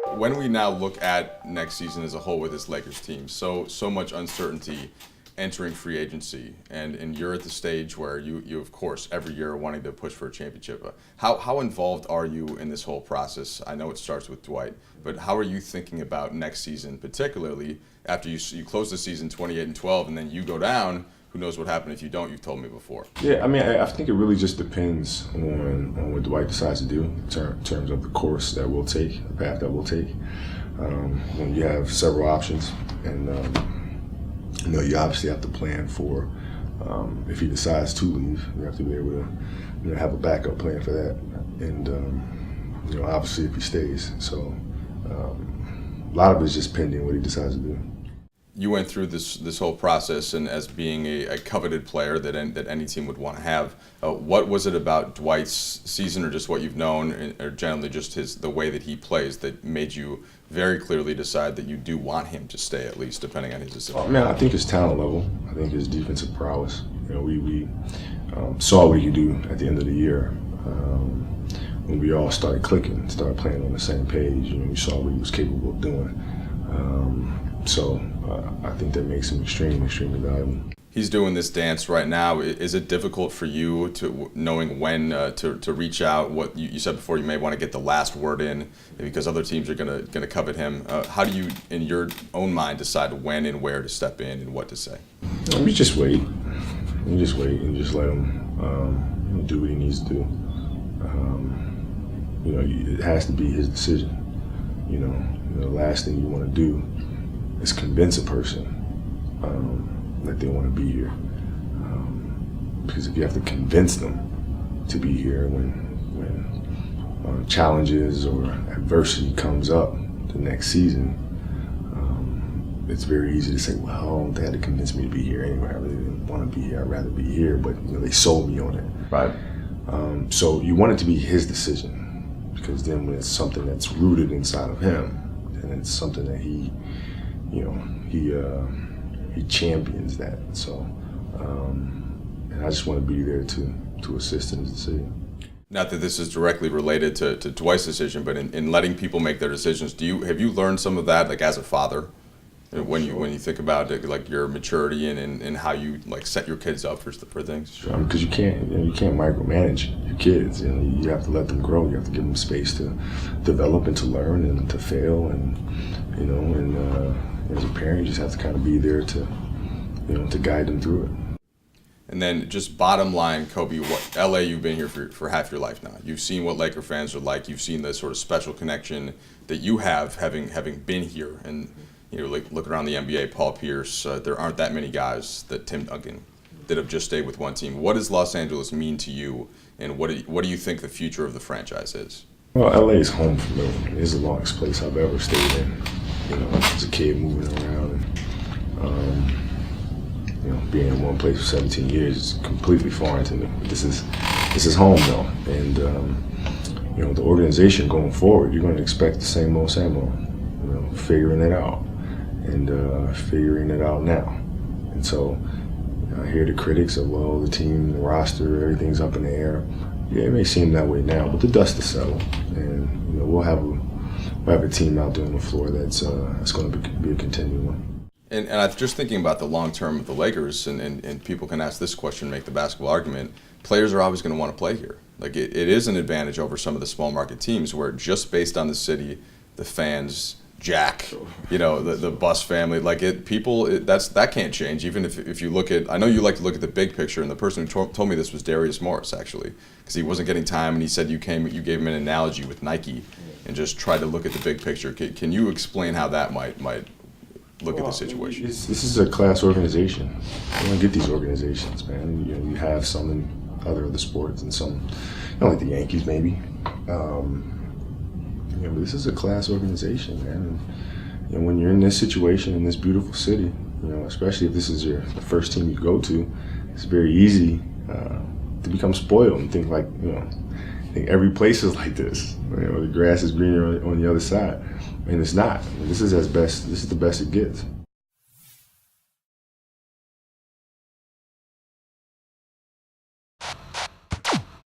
When we now look at next season as a whole with this Lakers team, so much uncertainty entering free agency, and you're at the stage where you of course every year are wanting to push for a championship. How involved are you in this whole process? I know it starts with Dwight, but how are you thinking about next season, particularly after you close the season 28-12 and then you go down? Who knows what happened if you don't? You've told me before. Yeah, I mean, I think it really just depends on what Dwight decides to do in terms of the course that we'll take, the path that we'll take. When you have several options, and you obviously have to plan for if he decides to leave, you have to be able to have a backup plan for that, and obviously if he stays. So a lot of it's just pending what he decides to do. You went through this whole process, and as being a coveted player that any team would want to have, what was it about Dwight's season, or just what you've known, or generally just the way that he plays, that made you very clearly decide that you do want him to stay, at least depending on his decision? Man, I think his talent level. I think his defensive prowess. We saw what he could do at the end of the year when we all started clicking, started playing on the same page. We saw what he was capable of doing. So I think that makes him extremely valuable. He's doing this dance right now. Is it difficult for you to knowing when to reach out? What you said before, you may want to get the last word in because other teams are gonna covet him. How do you, in your own mind, decide when and where to step in and what to say? We just wait. We just wait and just let him do what he needs to do. It has to be his decision. The last thing you want to do is convince a person that they want to be here. Because if you have to convince them to be here when challenges or adversity comes up the next season, it's very easy to say, well, they had to convince me to be here anyway. I really didn't want to be here. I'd rather be here, but they sold me on it. Right. So you want it to be his decision, because then when it's something that's rooted inside of him, and it's something that he champions that. So, and I just want to be there to assist in his decision. Not that this is directly related to Dwight's decision, but in letting people make their decisions, have you learned some of that, like as a father, when you think about it, like your maturity and how you like set your kids up for things? Sure, because you can't micromanage your kids. You have to let them grow. You have to give them space to develop and to learn and to fail, and as a parent, you just have to kind of be there to guide them through it. And then just bottom line, Kobe, LA, you've been here for half your life now. You've seen what Laker fans are like. You've seen the sort of special connection that you have having been here. And like look around the NBA, Paul Pierce, there aren't that many guys that Tim Duncan that have just stayed with one team. What does Los Angeles mean to you, and what do you think the future of the franchise is? Well, LA is home for me. It's the longest place I've ever stayed in. As a kid moving around, and being in one place for 17 years is completely foreign to me. This is home though, and the organization going forward, you're going to expect the same old, figuring it out, and figuring it out now. And so I hear the critics of, well, the team, the roster, everything's up in the air. Yeah, it may seem that way now, but the dust is settled, and we'll have a team out there on the floor that's going to be a continuing one. And I'm just thinking about the long term of the Lakers, and people can ask this question, make the basketball argument. Players are always going to want to play here. Like it is an advantage over some of the small market teams where just based on the city, the fans, Jack, the Bus family, that can't change. Even if you look at, I know you like to look at the big picture, and the person who told me this was Darius Morris, actually, because he wasn't getting time, and he said you gave him an analogy with Nike, and just tried to look at the big picture. Can you explain how that might look at the situation? This is a class organization. You don't get these organizations, man. You have some in other sports, and some, like the Yankees maybe. But this is a class organization, man. And when you're in this situation in this beautiful city, especially if this is the first team you go to, it's very easy to become spoiled and think like, I think every place is like this. The grass is greener on the other side. And it's not. This is the best it gets.